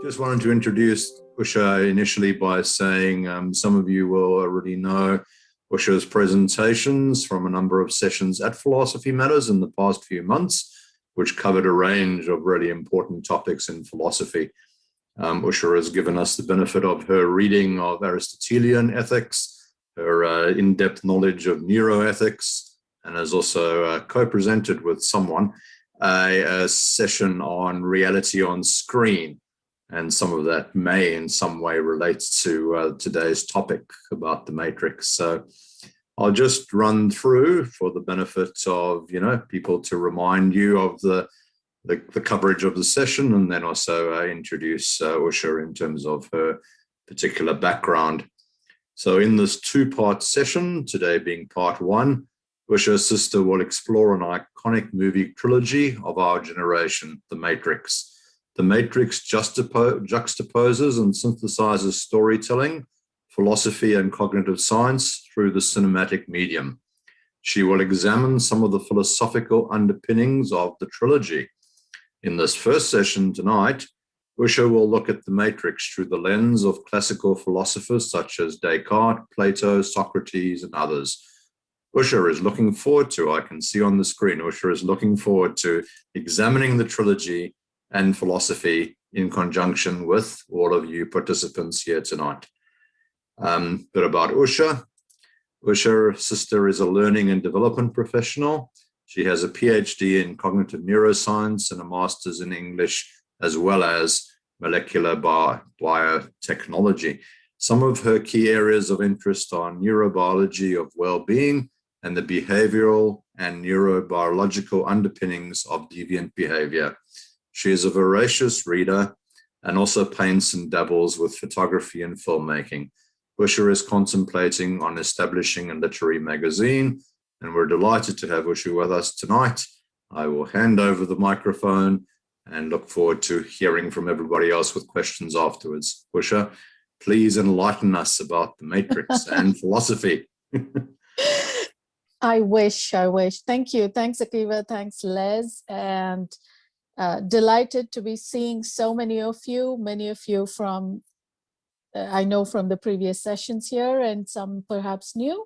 Just wanted to introduce Usha initially by saying some of you will already know Usha's presentations from a number of sessions at Philosophy Matters in the past few months, which covered a range of really important topics in philosophy. Usha has given us the benefit of her reading of Aristotelian ethics, her in-depth knowledge of neuroethics, and has also co-presented with someone a session on reality on screen. And some of that may in some way relate to today's topic about the matrix. So I'll just run through for the benefit of, people to remind you of the coverage of the session, and then also introduce Usha in terms of her particular background. So in this two-part session, today being part one, Usha Sista will explore an iconic movie trilogy of our generation, The Matrix. The Matrix juxtaposes and synthesizes storytelling, philosophy, and cognitive science through the cinematic medium. She will examine some of the philosophical underpinnings of the trilogy. In this first session tonight, Usha will look at the Matrix through the lens of classical philosophers such as Descartes, Plato, Socrates, and others. Usha is looking forward to, I can see on the screen, Usha is looking forward to examining the trilogy and philosophy in conjunction with all of you participants here tonight. Bit about Usha. Usha Sista is a learning and development professional. She has a PhD in cognitive neuroscience and a master's in English, as well as molecular biotechnology. Some of her key areas of interest are neurobiology of well-being and the behavioral and neurobiological underpinnings of deviant behavior. She is a voracious reader and also paints and dabbles with photography and filmmaking. Usha is contemplating on establishing a literary magazine, and we're delighted to have Usha with us tonight. I will hand over the microphone and look forward to hearing from everybody else with questions afterwards. Usha, please enlighten us about the Matrix and philosophy. I wish. Thank you. Thanks, Akiva. Thanks, Les. And delighted to be seeing so many of you from, I know from the previous sessions here, and some perhaps new.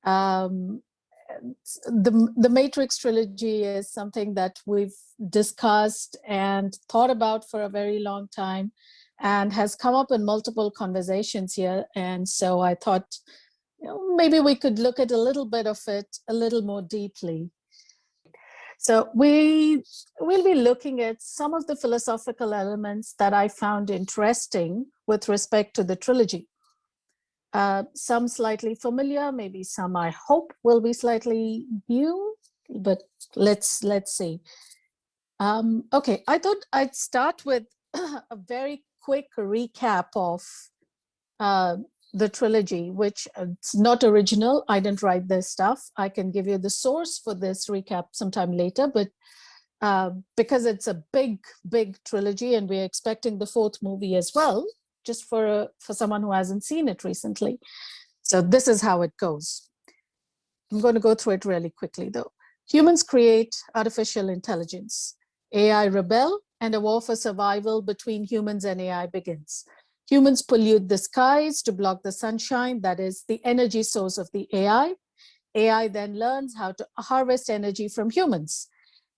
The Matrix trilogy is something that we've discussed and thought about for a very long time and has come up in multiple conversations here. And so I thought, maybe we could look at a little bit of it a little more deeply. So we will be looking at some of the philosophical elements that I found interesting with respect to the trilogy. Some slightly familiar, maybe some I hope will be slightly new, but let's see. Okay, I thought I'd start with a very quick recap of the trilogy, which it's not original. I didn't write this stuff. I can give you the source for this recap sometime later, but because it's a big trilogy and we're expecting the fourth movie as well, just for someone who hasn't seen it recently. So this is how it goes. I'm going to go through it really quickly though. Humans create artificial intelligence. AI rebel, and a war for survival between humans and AI begins. Humans pollute the skies to block the sunshine, that is the energy source of the AI. AI then learns how to harvest energy from humans.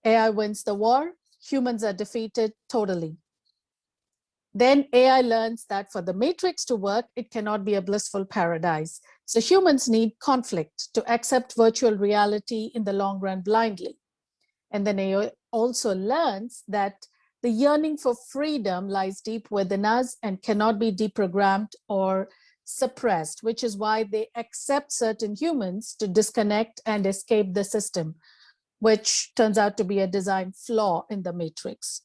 AI wins the war, humans are defeated totally. Then AI learns that for the Matrix to work, it cannot be a blissful paradise. So humans need conflict to accept virtual reality in the long run blindly. And then AI also learns that the yearning for freedom lies deep within us and cannot be deprogrammed or suppressed, which is why they accept certain humans to disconnect and escape the system, which turns out to be a design flaw in the Matrix.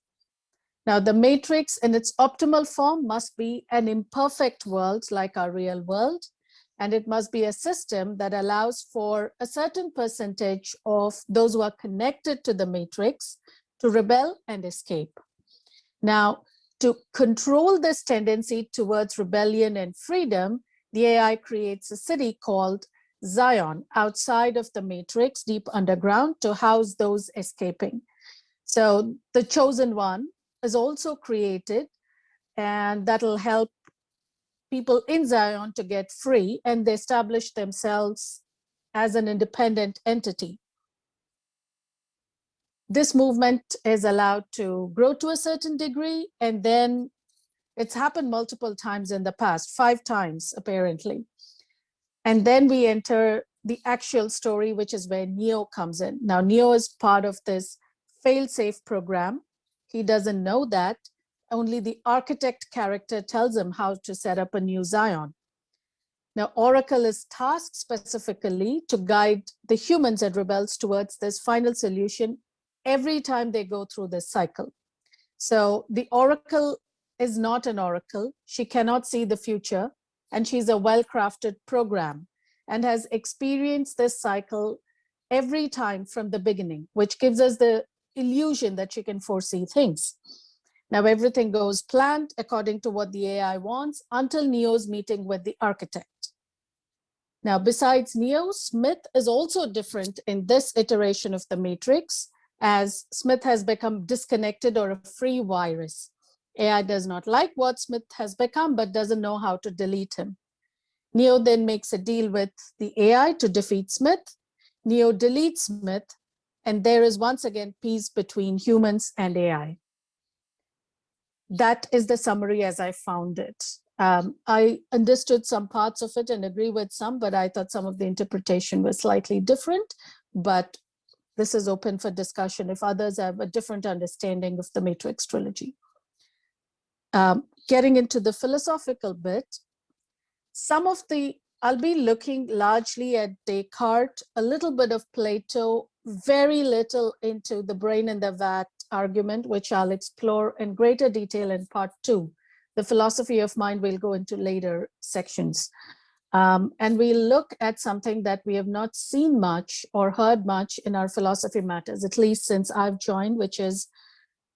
Now, the Matrix in its optimal form must be an imperfect world like our real world, and it must be a system that allows for a certain percentage of those who are connected to the Matrix to rebel and escape. Now, to control this tendency towards rebellion and freedom, the AI creates a city called Zion outside of the Matrix, deep underground, to house those escaping. So the chosen one is also created and that'll help people in Zion to get free, and they establish themselves as an independent entity. This movement is allowed to grow to a certain degree, and then it's happened multiple times in the past, 5 times apparently. And then we enter the actual story, which is where Neo comes in. Now, Neo is part of this fail-safe program. He doesn't know that. Only the architect character tells him how to set up a new Zion. Now, Oracle is tasked specifically to guide the humans and rebels towards this final solution every time they go through this cycle. So the Oracle is not an oracle. She cannot see the future, and she's a well-crafted program and has experienced this cycle every time from the beginning, which gives us the illusion that she can foresee things. Now, everything goes planned according to what the AI wants until Neo's meeting with the architect. Now, besides Neo, Smith is also different in this iteration of the matrix, as Smith has become disconnected or a free virus. AI does not like what Smith has become, but doesn't know how to delete him. Neo then makes a deal with the AI to defeat Smith. Neo deletes Smith, and there is once again peace between humans and AI. That is the summary as I found it. I understood some parts of it and agree with some, but I thought some of the interpretation was slightly different. But this is open for discussion if others have a different understanding of the Matrix trilogy. Getting into the philosophical bit, I'll be looking largely at Descartes, a little bit of Plato, very little into the brain in the vat argument, which I'll explore in greater detail in part 2. The philosophy of mind we'll go into later sections. And we'll look at something that we have not seen much or heard much in our philosophy matters, at least since I've joined, which is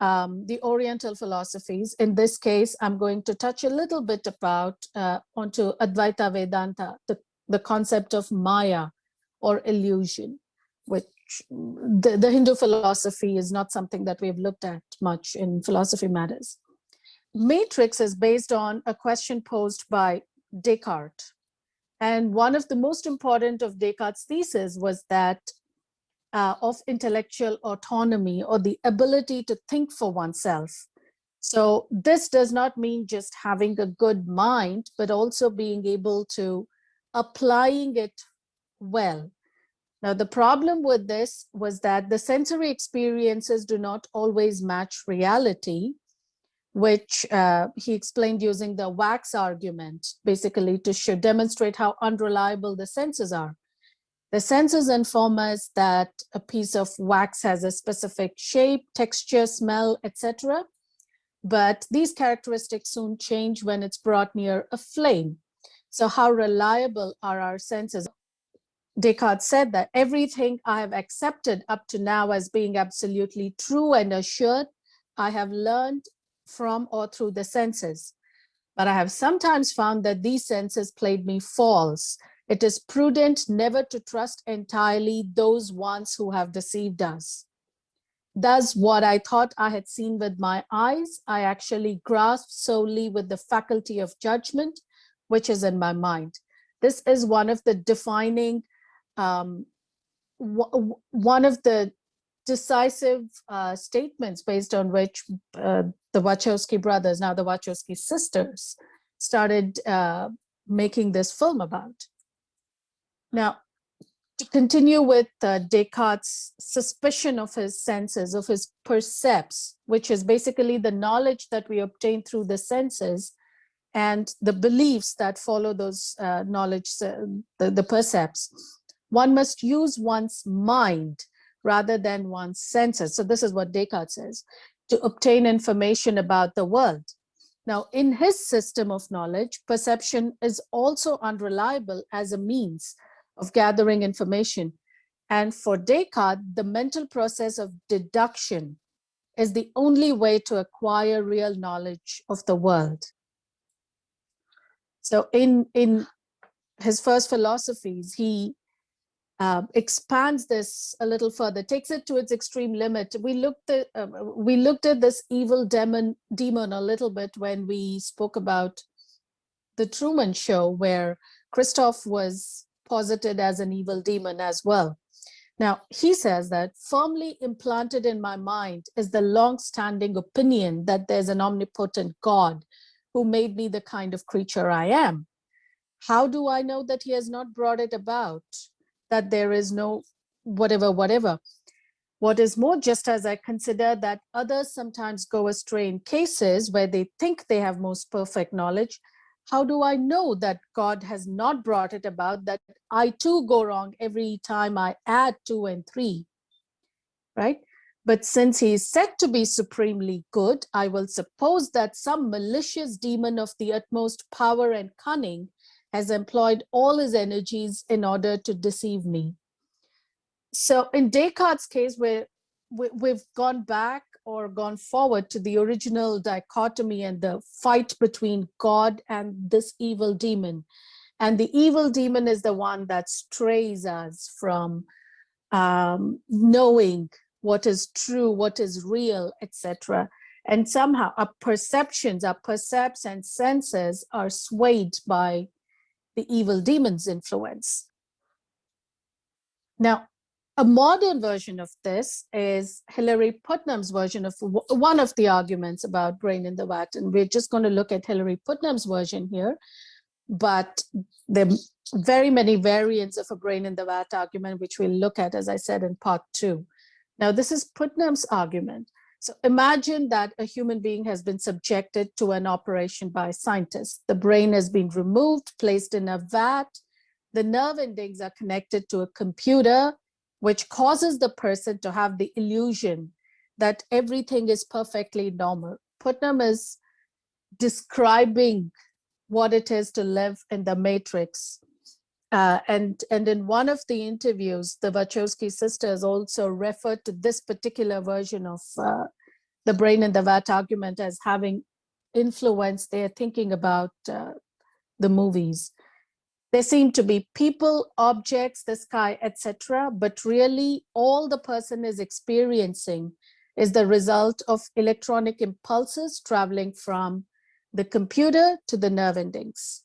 the Oriental philosophies. In this case, I'm going to touch a little bit onto Advaita Vedanta, the concept of Maya or illusion, which the Hindu philosophy is not something that we've looked at much in philosophy matters. Matrix is based on a question posed by Descartes. And one of the most important of Descartes' thesis was that of intellectual autonomy, or the ability to think for oneself. So this does not mean just having a good mind, but also being able to applying it well. Now, the problem with this was that the sensory experiences do not always match reality, which he explained using the wax argument, basically to demonstrate how unreliable the senses are. The senses inform us that a piece of wax has a specific shape, texture, smell, etc. But these characteristics soon change when it's brought near a flame. So how reliable are our senses? Descartes said that everything I have accepted up to now as being absolutely true and assured, I have learned from or through the senses. But I have sometimes found that these senses played me false. It is prudent never to trust entirely those ones who have deceived us. Thus, what I thought I had seen with my eyes, I actually grasped solely with the faculty of judgment, which is in my mind. This is one of the defining, one of the decisive statements based on which the Wachowski brothers, now the Wachowski sisters, started making this film about. Now, to continue with Descartes' suspicion of his senses, of his percepts, which is basically the knowledge that we obtain through the senses and the beliefs that follow those knowledge, the percepts, one must use one's mind rather than one's senses. So this is what Descartes says, to obtain information about the world. Now, in his system of knowledge, perception is also unreliable as a means of gathering information. And for Descartes, the mental process of deduction is the only way to acquire real knowledge of the world. So in his first philosophies, he expands this a little further, takes it to its extreme limit. We looked at this evil demon a little bit when we spoke about the Truman Show, where Christoph was posited as an evil demon as well. Now, he says that firmly implanted in my mind is the long-standing opinion that there's an omnipotent God who made me the kind of creature I am. How do I know that he has not brought it about? That there is no whatever. What is more, just as I consider that others sometimes go astray in cases where they think they have most perfect knowledge, how do I know that God has not brought it about, that I too go wrong every time I add 2 and 3, right? But since he is said to be supremely good, I will suppose that some malicious demon of the utmost power and cunning has employed all his energies in order to deceive me. So in Descartes' case, where we've gone back or gone forward to the original dichotomy and the fight between God and this evil demon. And the evil demon is the one that strays us from knowing what is true, what is real, etc. And somehow our perceptions, our percepts and senses are swayed by the evil demon's influence. Now, a modern version of this is Hilary Putnam's version of one of the arguments about brain in the vat. And we're just going to look at Hilary Putnam's version here. But there are very many variants of a brain in the vat argument, which we'll look at, as I said, in part 2. Now, this is Putnam's argument. So imagine that a human being has been subjected to an operation by scientists. The brain has been removed, placed in a vat. The nerve endings are connected to a computer, which causes the person to have the illusion that everything is perfectly normal. Putnam is describing what it is to live in the matrix. And in one of the interviews, the Wachowski sisters also referred to this particular version of the brain in the vat argument as having influenced their thinking about the movies. There seem to be people, objects, the sky, etc. But really, all the person is experiencing is the result of electronic impulses traveling from the computer to the nerve endings.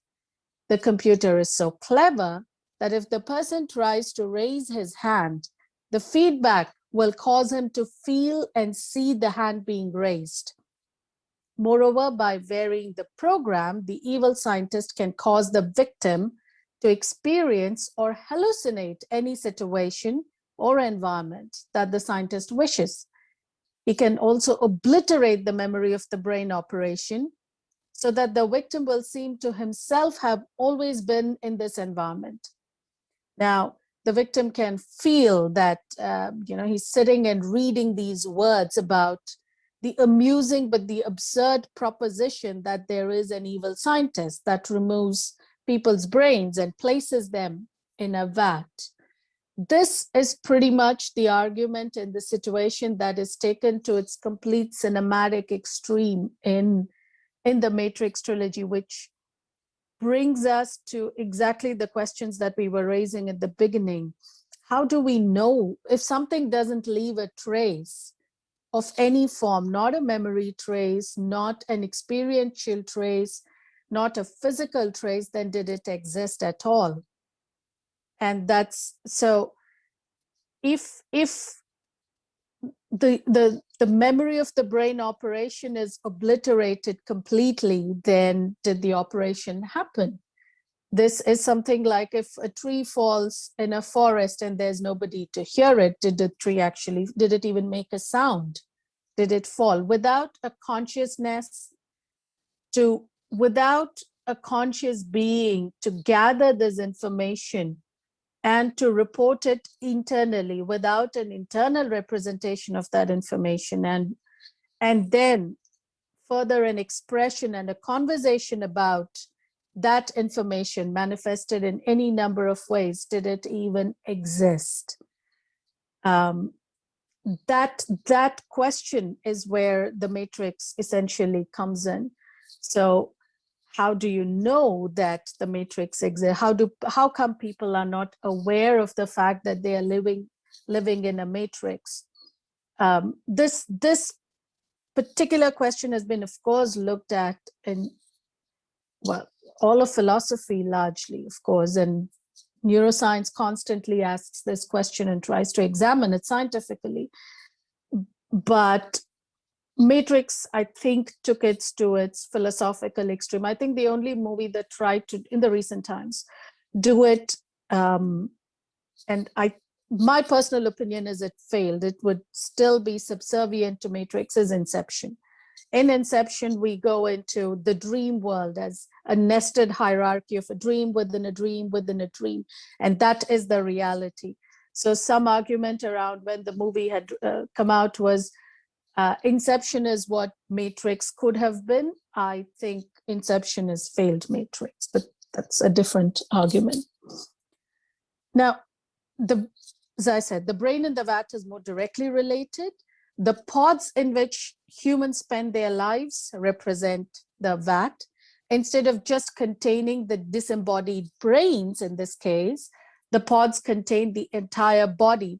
The computer is so clever that if the person tries to raise his hand, the feedback will cause him to feel and see the hand being raised. Moreover, by varying the program, the evil scientist can cause the victim to experience or hallucinate any situation or environment that the scientist wishes. He can also obliterate the memory of the brain operation so that the victim will seem to himself have always been in this environment. Now, the victim can feel that he's sitting and reading these words about the amusing but the absurd proposition that there is an evil scientist that removes people's brains and places them in a vat. This is pretty much the argument in the situation that is taken to its complete cinematic extreme in the Matrix trilogy, which brings us to exactly the questions that we were raising at the beginning. How do we know if something doesn't leave a trace of any form, not a memory trace, not an experiential trace, not a physical trace, then did it exist at all? And that's so if the memory of the brain operation is obliterated completely, then did the operation happen? This is something like if a tree falls in a forest and there's nobody to hear it, did it even make a sound? Did it fall? Without a consciousness, without a conscious being to gather this information and to report it internally without an internal representation of that information, and then further an expression and a conversation about that information manifested in any number of ways, did it even exist? That question is where the matrix essentially comes in. So how do you know that the matrix exists? How come people are not aware of the fact that they are living in a matrix? This particular question has been, of course, looked at in, well, all of philosophy largely, of course, and neuroscience constantly asks this question and tries to examine it scientifically. But Matrix, I think, took it to its philosophical extreme. I think the only movie that tried to, in the recent times, do it, and my personal opinion is it failed. It would still be subservient to Matrix, is Inception. In Inception, we go into the dream world as a nested hierarchy of a dream within a dream within a dream, and that is the reality. So some argument around when the movie had come out was Inception is what Matrix could have been. I think Inception is failed Matrix, but that's a different argument. Now, as I said, the brain in the vat is more directly related. The pods in which humans spend their lives represent the vat. Instead of just containing the disembodied brains, in this case, the pods contain the entire body.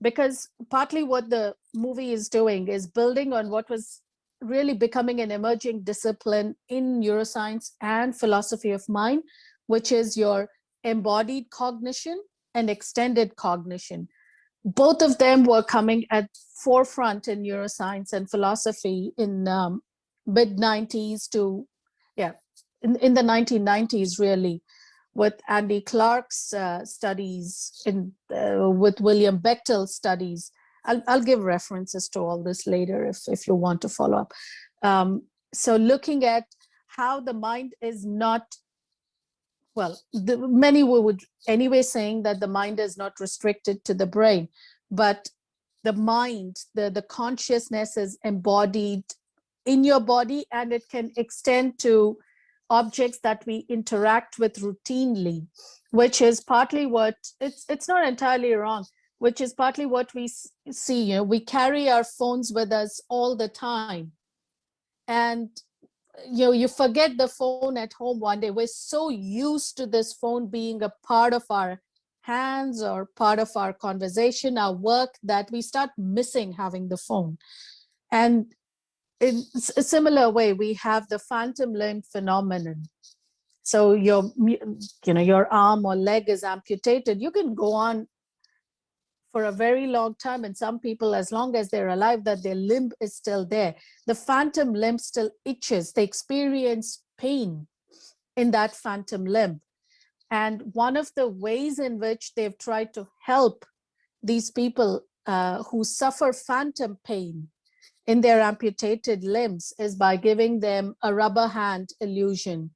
Because partly what the movie is doing is building on what was really becoming an emerging discipline in neuroscience and philosophy of mind, which is your embodied cognition and extended cognition. Both of them were coming at forefront in neuroscience and philosophy in mid-90s to, in the 1990s, really, with Andy Clark's studies, with William Bechtel's studies. I'll give references to all this later if you want to follow up. So looking at how the mind is not, well, many would anyway saying that the mind is not restricted to the brain, but the mind, the consciousness is embodied in your body, and it can extend to objects that we interact with routinely, which is partly what, it's not entirely wrong, which is partly what we see. You know, we carry our phones with us all the time, and you forget the phone at home one day. We're so used to this phone being a part of our hands or part of our conversation, our work, that we start missing having the phone. And in a similar way, we have the phantom limb phenomenon. So your arm or leg is amputated. You can go on for a very long time, and some people, as long as they're alive, that their limb is still there. The phantom limb still itches. They experience pain in that phantom limb. And one of the ways in which they've tried to help these people who suffer phantom pain in their amputated limbs is by giving them a rubber hand illusion.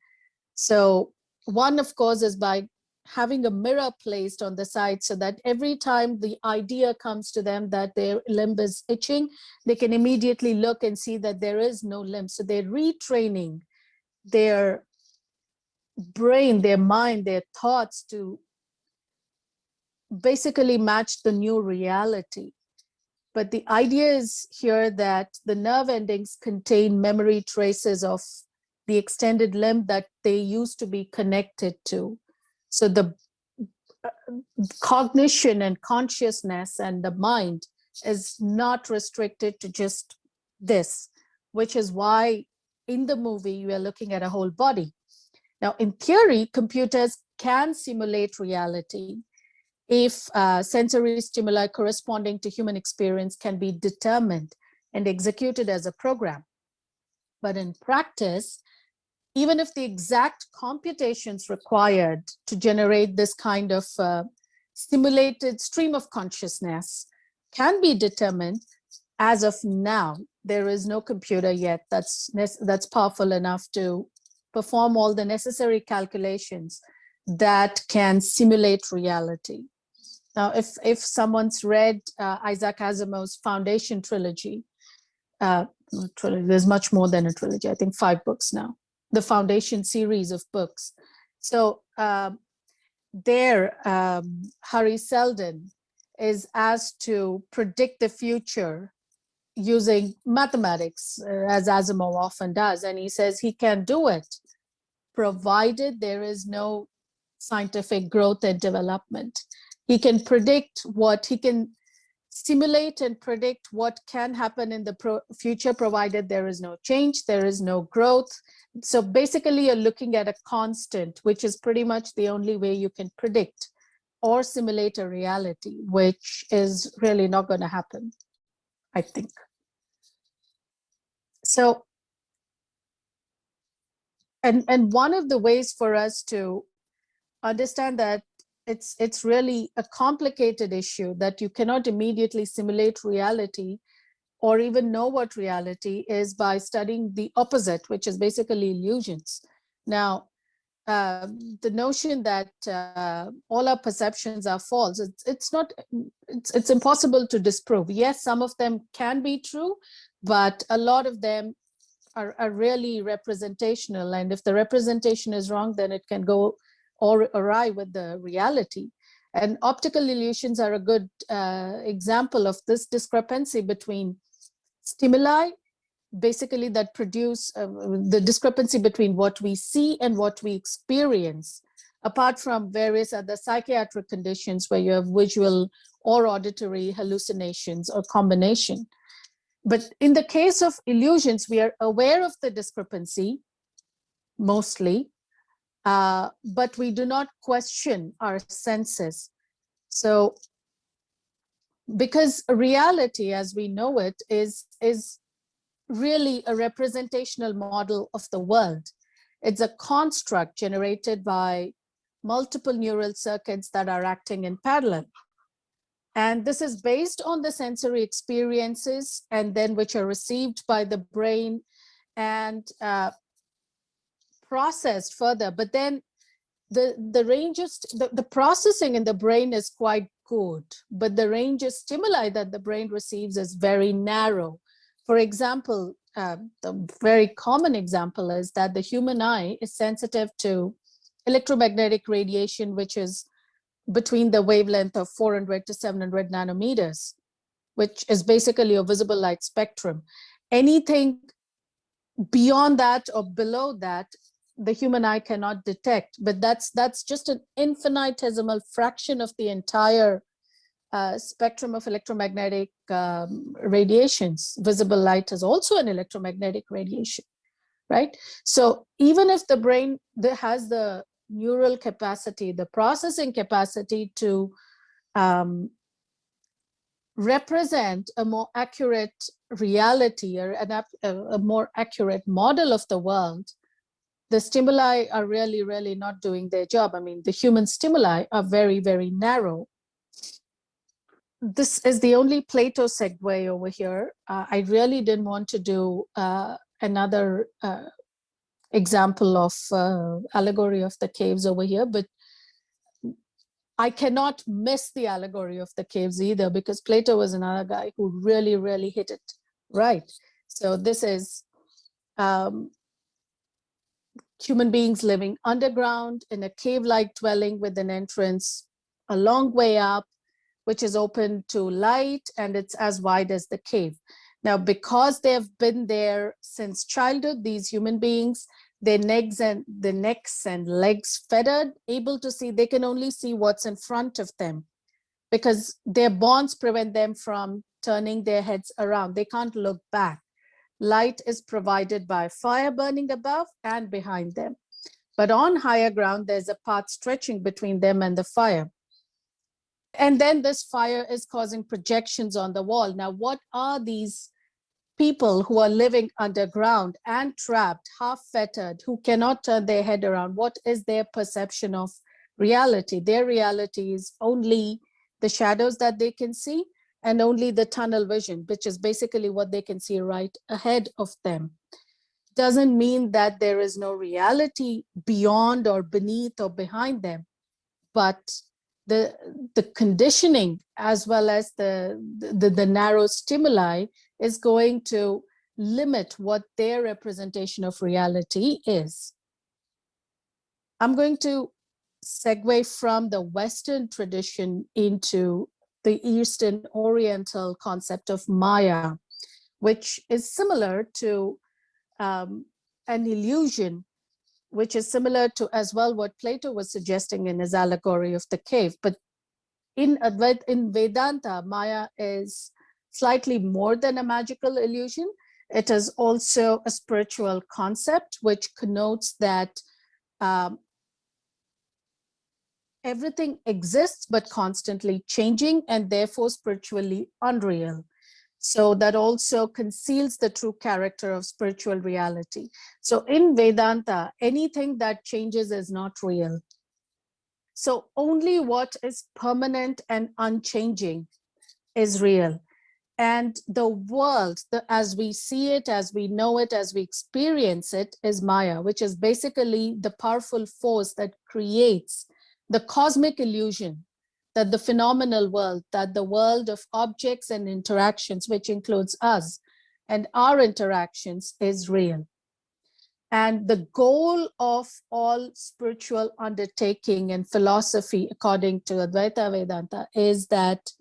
So one, of course, is by having a mirror placed on the side, so that every time the idea comes to them that their limb is itching, they can immediately look and see that there is no limb. So they're retraining their brain, their mind, their thoughts to basically match the new reality. But the idea is here that the nerve endings contain memory traces of the extended limb that they used to be connected to. So the cognition and consciousness and the mind is not restricted to just this, which is why in the movie you are looking at a whole body. Now, in theory, computers can simulate reality if sensory stimuli corresponding to human experience can be determined and executed as a program. But in practice, even if the exact computations required to generate this kind of simulated stream of consciousness can be determined, as of now, there is no computer yet that's powerful enough to perform all the necessary calculations that can simulate reality. Now, if someone's read Isaac Asimov's Foundation trilogy, there's much more than a trilogy, I think 5 books now, the Foundation series of books. So Hari Seldon is asked to predict the future using mathematics, as Asimov often does. And he says he can do it, provided there is no scientific growth and development. He can simulate and predict what can happen in the future, provided there is no change, there is no growth. So basically, you're looking at a constant, which is pretty much the only way you can predict or simulate a reality, which is really not going to happen, I think. So, and one of the ways for us to understand that it's really a complicated issue, that you cannot immediately simulate reality or even know what reality is, by studying the opposite, which is basically illusions. Now, the notion that all our perceptions are false, it's impossible to disprove. Yes, some of them can be true, but a lot of them are really representational. And if the representation is wrong, then it can go awry with the reality. And optical illusions are a good example of this discrepancy between stimuli, basically, that produce the discrepancy between what we see and what we experience, apart from various other psychiatric conditions where you have visual or auditory hallucinations or combination. But in the case of illusions, we are aware of the discrepancy mostly, but we do not question our senses. So, because reality as we know it is really a representational model of the world. It's a construct generated by multiple neural circuits that are acting in parallel. And this is based on the sensory experiences, and then which are received by the brain and processed further. But then the range of the processing in the brain is quite good, but the range of stimuli that the brain receives is very narrow. For example, the very common example is that the human eye is sensitive to electromagnetic radiation, which is between the wavelength of 400 to 700 nanometers, which is basically a visible light spectrum. Anything beyond that or below that, the human eye cannot detect, but that's just an infinitesimal fraction of the entire spectrum of electromagnetic radiations. Visible light is also an electromagnetic radiation, right? So even if the brain has the neural capacity, the processing capacity to represent a more accurate reality or a more accurate model of the world, the stimuli are really, really not doing their job. I mean, the human stimuli are very, very narrow. This is the only Plato segue over here. I really didn't want to do another example of allegory of the caves over here, but I cannot miss the allegory of the caves either, because Plato was another guy who really, really hit it right. So this is human beings living underground in a cave-like dwelling with an entrance a long way up, which is open to light, and it's as wide as the cave. Now, because they've been there since childhood, these human beings, their necks and legs feathered, able to see, they can only see what's in front of them, because their bonds prevent them from turning their heads around. They can't look back. Light is provided by fire burning above and behind them. But on higher ground, there's a path stretching between them and the fire. And then this fire is causing projections on the wall. Now, what are these people who are living underground and trapped, half fettered, who cannot turn their head around? What is their perception of reality? Their reality is only the shadows that they can see and only the tunnel vision, which is basically what they can see right ahead of them. Doesn't mean that there is no reality beyond or beneath or behind them, but the conditioning as well as the narrow stimuli is going to limit what their representation of reality is. I'm going to segue from the Western tradition into the Eastern Oriental concept of Maya, which is similar to an illusion, which is similar to as well what Plato was suggesting in his allegory of the cave. But in Vedanta, Maya is slightly more than a magical illusion. It is also a spiritual concept, which connotes that everything exists but constantly changing, and therefore spiritually unreal. So that also conceals the true character of spiritual reality. So in Vedanta, anything that changes is not real. So only what is permanent and unchanging is real. And the world, as we see it, as we know it, as we experience it, is Maya, which is basically the powerful force that creates the cosmic illusion that the phenomenal world, that the world of objects and interactions, which includes us and our interactions, is real. And the goal of all spiritual undertaking and philosophy, according to Advaita Vedanta, is that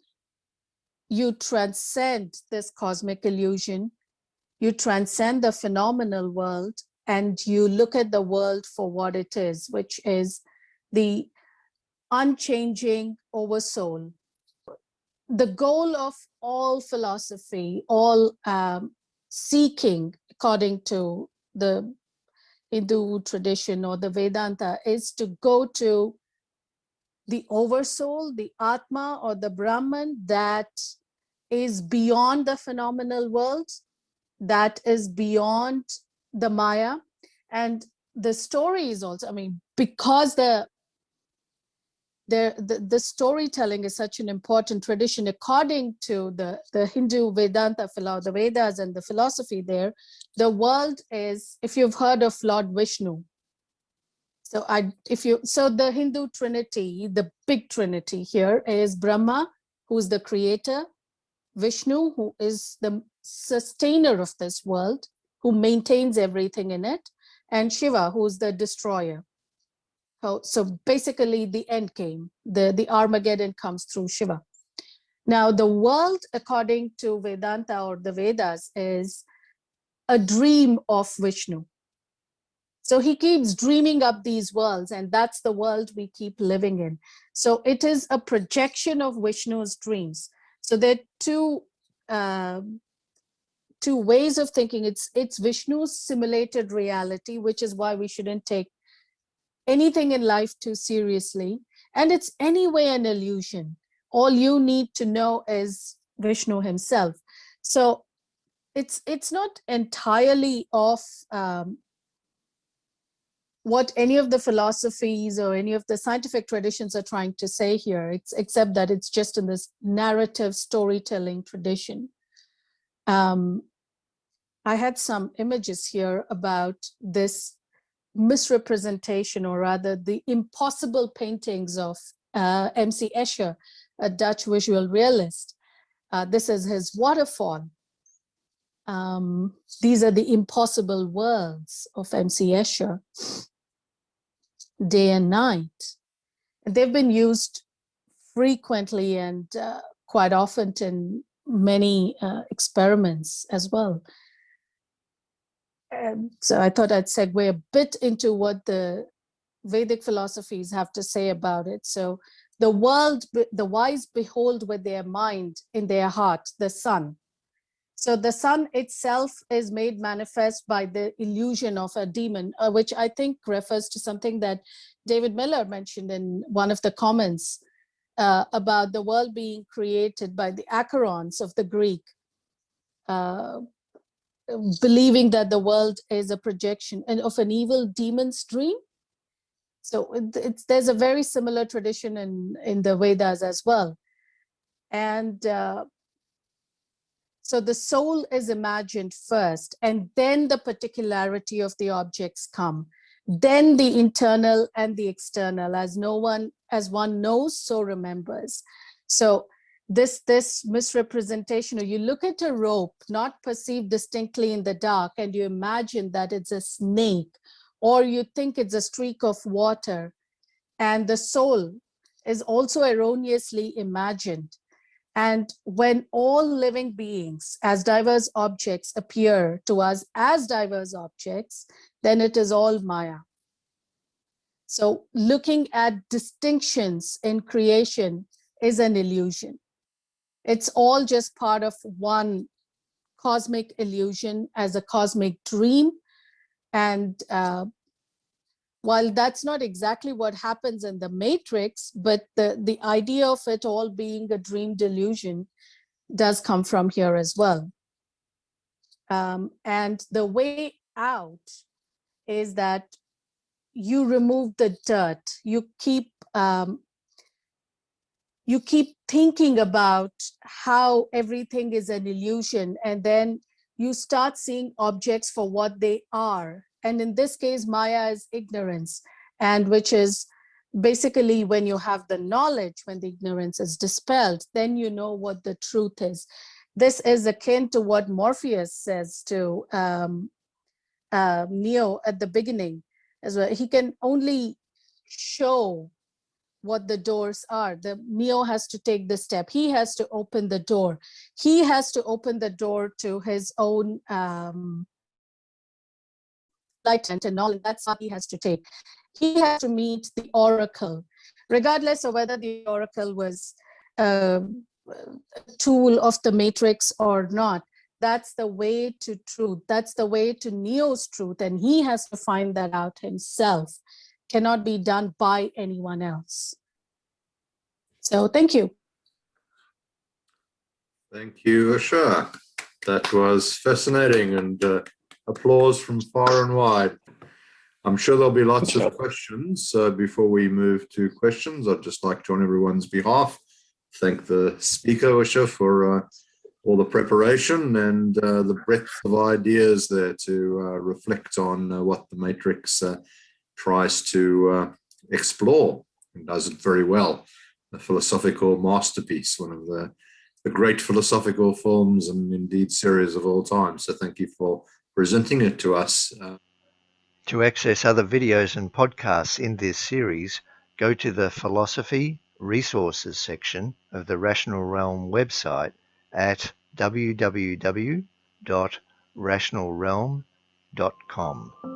you transcend this cosmic illusion, you transcend the phenomenal world, and you look at the world for what it is, which is the unchanging oversoul. The goal of all philosophy, all seeking, according to the Hindu tradition or the Vedanta, is to go to the oversoul, the Atma or the Brahman that is beyond the phenomenal world, that is beyond the Maya. And the story is also, I mean, because the storytelling is such an important tradition, according to the Hindu Vedanta, the Vedas and the philosophy there, the world is, if you've heard of Lord Vishnu, so the Hindu trinity, the big trinity here is Brahma, who's the creator, Vishnu, who is the sustainer of this world, who maintains everything in it, and Shiva, who's the destroyer. So basically the end game, the Armageddon comes through Shiva. Now the world, according to Vedanta or the Vedas, is a dream of Vishnu. So he keeps dreaming up these worlds, and that's the world we keep living in. So it is a projection of Vishnu's dreams. So there are two ways of thinking. It's Vishnu's simulated reality, which is why we shouldn't take anything in life too seriously. And it's anyway an illusion. All you need to know is Vishnu himself. So it's not entirely off what any of the philosophies or any of the scientific traditions are trying to say here, except that it's just in this narrative storytelling tradition. I had some images here about this misrepresentation, or rather the impossible paintings of M.C. Escher, a Dutch visual realist. This is his waterfall. These are the impossible worlds of M.C. Escher, day and night. They've been used frequently and quite often in many experiments as well. So I thought I'd segue a bit into what the Vedic philosophies have to say about it. So the world, the wise behold with their mind in their heart, the sun. So the sun itself is made manifest by the illusion of a demon, which I think refers to something that David Miller mentioned in one of the comments about the world being created by the acherons of the Greek, believing that the world is a projection of an evil demon's dream. So there's a very similar tradition in the Vedas as well. And so the soul is imagined first, and then the particularity of the objects come. Then the internal and the external, as one knows, so remembers. So this misrepresentation, or you look at a rope not perceived distinctly in the dark, and you imagine that it's a snake, or you think it's a streak of water, and the soul is also erroneously imagined. And when all living beings as diverse objects appear to us as diverse objects, then it is all Maya. So looking at distinctions in creation is an illusion. It's all just part of one cosmic illusion as a cosmic dream. And while that's not exactly what happens in the Matrix, but the idea of it all being a dream delusion does come from here as well. And the way out is that you remove the dirt. You keep thinking about how everything is an illusion, and then you start seeing objects for what they are. And in this case, Maya is ignorance, and which is basically when you have the knowledge, when the ignorance is dispelled, then you know what the truth is. This is akin to what Morpheus says to Neo at the beginning as well. He can only show what the doors are. The Neo has to take the step. He has to open the door. He has to open the door to his own enlightenment and knowledge. That's what he has to take. He has to meet the oracle, regardless of whether the oracle was a tool of the Matrix or not. That's the way to truth. That's the way to Neo's truth. And he has to find that out himself. Cannot be done by anyone else. So thank you. Thank you, Usha. That was fascinating, and applause from far and wide. I'm sure there'll be lots of questions. Before we move to questions, I'd just like to, on everyone's behalf, thank the speaker, Usha, for all the preparation and the breadth of ideas there to reflect on what the Matrix tries to explore, and does it very well. A philosophical masterpiece, one of the great philosophical films and indeed series of all time. So thank you for presenting it to us. To access other videos and podcasts in this series, go to the Philosophy Resources section of the Rational Realm website at www.rationalrealm.com.